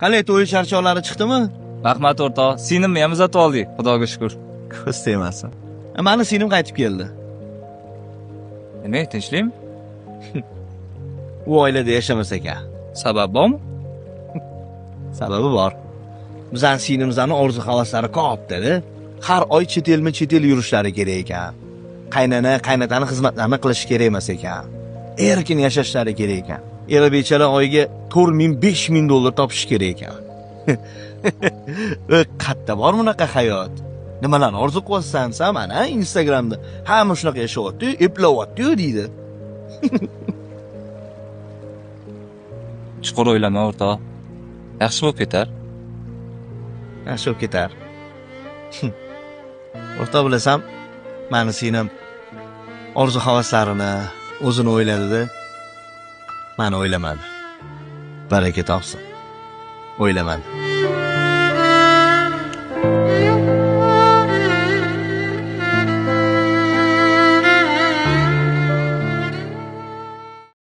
Qanday to'y charchoqlari chiqdimi? Rahmat o'rtoq, sinimni ham uzatib oldik, xudoga shukr. Ko'z tegmasin. Mani singlim qaytib keldi. Nima, tinchlikmi? U oilada yashamas ekan. Sabab bormi? Sababi bor. Bizning singlimizni orzu-havaslari ko'p dedi. Har oy chet el yurishlari kerak ekan. Qaynotani xizmatlarini qilish kerak emas ekan. Erkin yashashlari kerak ekan. Eri bechara oyiga 4000-5000 dollar topish kerak ekan. Qayerda bor bunaqa hayot? Nimalarni orzu qilyapsan mana Instagramda hamma shunaqa yashayapti, eplayapti deydi. Chuqur o'ylama o'rtoq. Yaxshi bo'lib ketar. Yaxshi bo'lib ketar. O'rtoq bilasam, mani singlim orzu-havaslarini o'zini o'yladi-da, mani o'ylamadi. Baraka topsin. O'ylamadi.